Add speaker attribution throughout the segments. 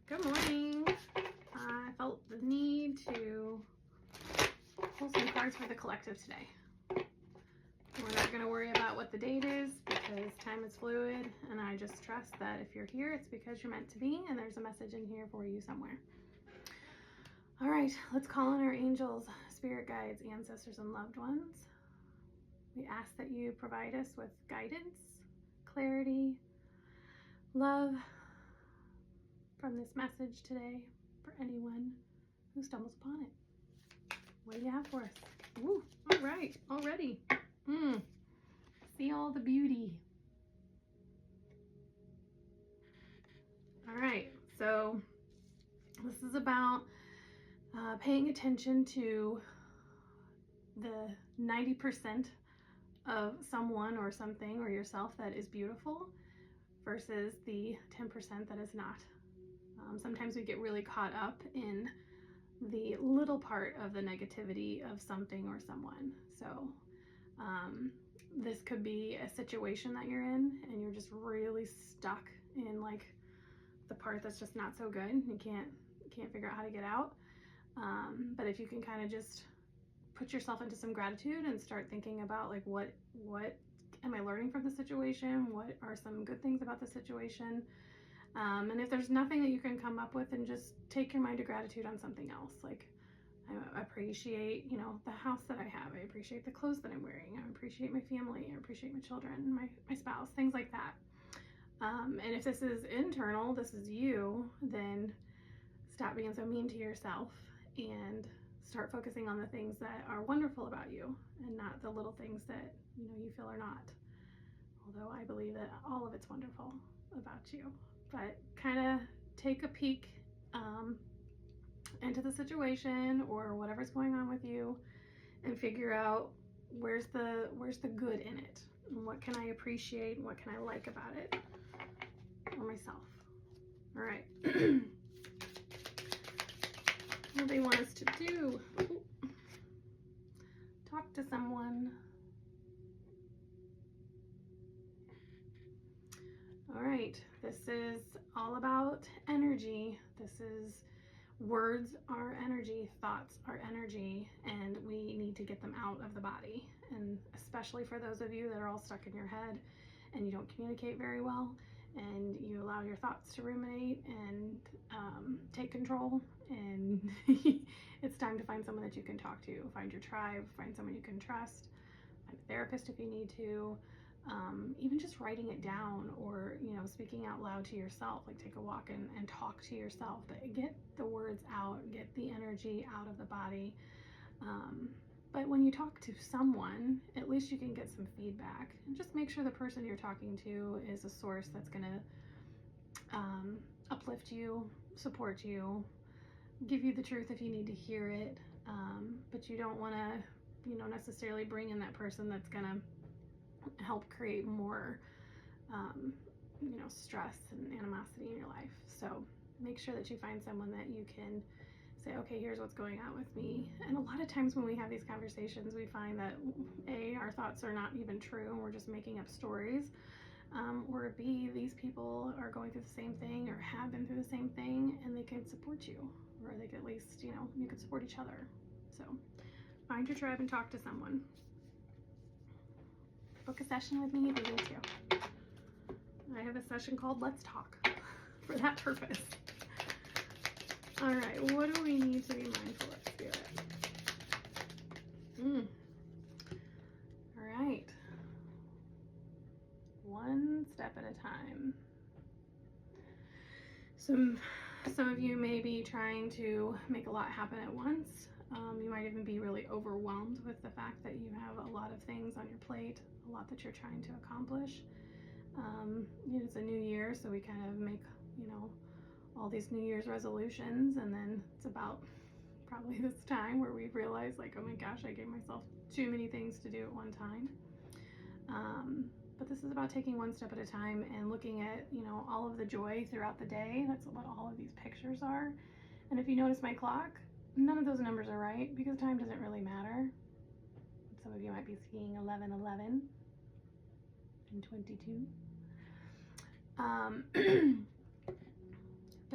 Speaker 1: Good morning. I felt the need to pull some cards for the collective today. We're not going to worry about what the date is because time is fluid, and I just trust that if you're here, it's because you're meant to be, and there's a message in here for you somewhere. All right, let's call on our angels, spirit guides, ancestors, and loved ones. We ask that you provide us with guidance, clarity, love from this message today for anyone who stumbles upon it. What do you have for us? Ooh, all right, already. See all the beauty. All right, so this is about paying attention to the 90% of someone or something or yourself that is beautiful versus the 10% that is not. Sometimes we get really caught up in the little part of the negativity of something or someone. So this could be a situation that you're in and you're just really stuck in like the part that's just not so good. You can't figure out how to get out. But if you can kind of just put yourself into some gratitude and start thinking about like what am I learning from the situation? What are some good things about the situation? And if there's nothing that you can come up with, then just take your mind to gratitude on something else. Like, I appreciate, the house that I have. I appreciate the clothes that I'm wearing. I appreciate my family. I appreciate my children, my spouse, things like that. And if this is internal, this is you, then stop being so mean to yourself and start focusing on the things that are wonderful about you and not the little things that, you feel are not. Although I believe that all of it's wonderful about you. But kind of take a peek into the situation or whatever's going on with you and figure out where's the good in it and what can I appreciate and what can I like about it for myself. All right. What do they want us to do? Ooh. Talk to someone. All right, this is all about energy. This is words are energy, thoughts are energy, and we need to get them out of the body. And especially for those of you that are all stuck in your head and you don't communicate very well and you allow your thoughts to ruminate and take control, and it's time to find someone that you can talk to. Find your tribe, find someone you can trust, find a therapist if you need to. Even just writing it down or, speaking out loud to yourself, like take a walk and talk to yourself, but get the words out, get the energy out of the body. But when you talk to someone, at least you can get some feedback, and just make sure the person you're talking to is a source that's going to uplift you, support you, give you the truth if you need to hear it. But you don't want to, necessarily bring in that person that's going to help create more, stress and animosity in your life. So make sure that you find someone that you can say, okay, here's what's going on with me. And a lot of times when we have these conversations, we find that A, our thoughts are not even true and we're just making up stories. Or B, these people are going through the same thing or have been through the same thing, and they can support you, or they can at least, you can support each other. So find your tribe and talk to someone. Book a session with me if you need to. I have a session called Let's Talk for that purpose. All right, what do we need to be mindful of, Spirit? All right. One step at a time. Some of you may be trying to make a lot happen at once. You might even be really overwhelmed with the fact that you have a lot of things on your plate, a lot that you're trying to accomplish. It's a new year, so we kind of make, all these New Year's resolutions, and then it's about probably this time where we realize like, oh my gosh, I gave myself too many things to do at one time. But this is about taking one step at a time and looking at, all of the joy throughout the day. That's what all of these pictures are. And if you notice my clock, none of those numbers are right because time doesn't really matter. Some of you might be seeing 11:11 and 22.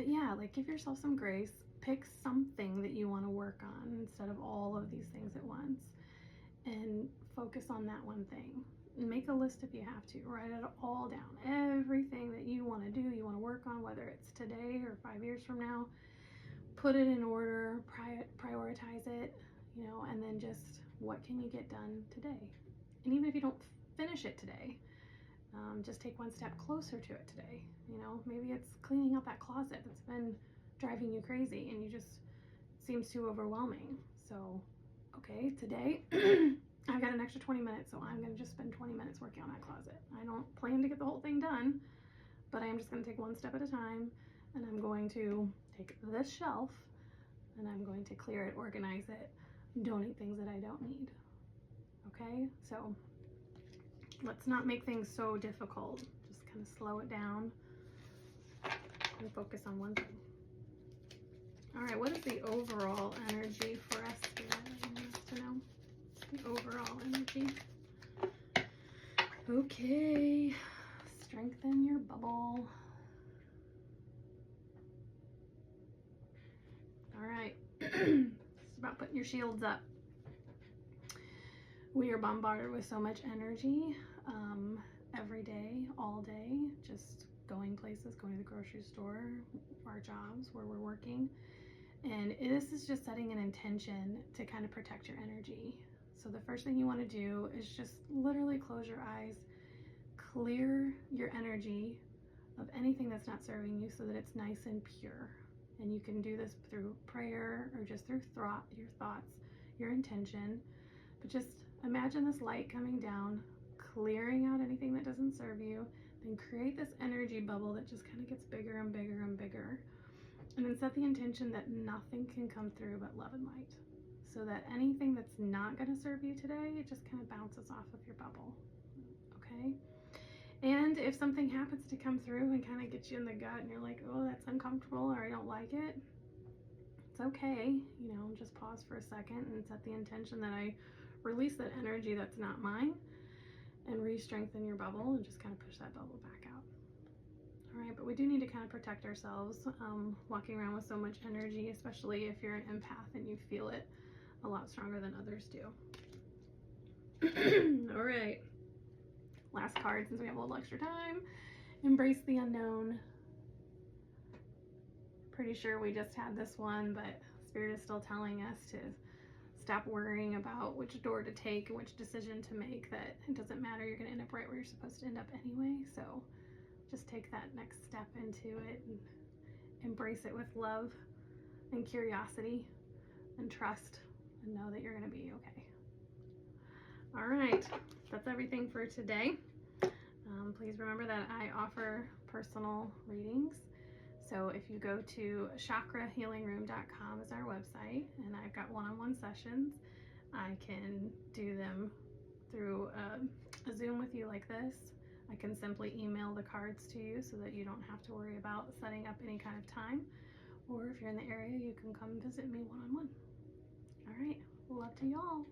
Speaker 1: But yeah, like give yourself some grace. Pick something that you want to work on instead of all of these things at once, and focus on that one thing. Make a list if you have to. Write it all down. Everything that you want to do, you want to work on, whether it's today or 5 years from now. Put it in order, prioritize it, you know, and then just what can you get done today? And even if you don't finish it today, just take one step closer to it today. You know, maybe it's cleaning out that closet that's been driving you crazy and you just seems too overwhelming. So, okay, today I've got an extra 20 minutes, so I'm going to just spend 20 minutes working on that closet. I don't plan to get the whole thing done, but I am just going to take one step at a time, and I'm going to take this shelf and I'm going to clear it, organize it, donate things that I don't need. Okay, so let's not make things so difficult. Just kind of slow it down and focus on one thing. All right, what is the overall energy for us here? I need us to know the overall energy. Okay, strengthen your bubble. All right, it's about putting your shields up. We are bombarded with so much energy every day, all day, just going places, going to the grocery store, our jobs, where we're working. And this is just setting an intention to kind of protect your energy. So the first thing you want to do is just literally close your eyes, clear your energy of anything that's not serving you so that it's nice and pure. And you can do this through prayer or just through your thoughts, your intention. But just imagine this light coming down, clearing out anything that doesn't serve you, then create this energy bubble that just kind of gets bigger and bigger and bigger. And then set the intention that nothing can come through but love and light. So that anything that's not going to serve you today, it just kind of bounces off of your bubble. Okay? And if something happens to come through and kind of get you in the gut and you're like, oh, that's uncomfortable, or I don't like it, it's okay. You know, just pause for a second and set the intention that I release that energy that's not mine, and re-strengthen your bubble and just kind of push that bubble back out. All right, but we do need to kind of protect ourselves, walking around with so much energy, especially if you're an empath and you feel it a lot stronger than others do. All right, last card since we have a little extra time. Embrace the unknown. Pretty sure we just had this one, but Spirit is still telling us to stop worrying about which door to take and which decision to make, that it doesn't matter, you're going to end up right where you're supposed to end up anyway. So just take that next step into it and embrace it with love and curiosity and trust, and know that you're going to be okay. All right, that's everything for today. Please remember that I offer personal readings. So if you go to chakrahealingroom.com is our website, and I've got one-on-one sessions. I can do them through a Zoom with you like this. I can simply email the cards to you so that you don't have to worry about setting up any kind of time. Or if you're in the area, you can come visit me one-on-one. All right, love to y'all.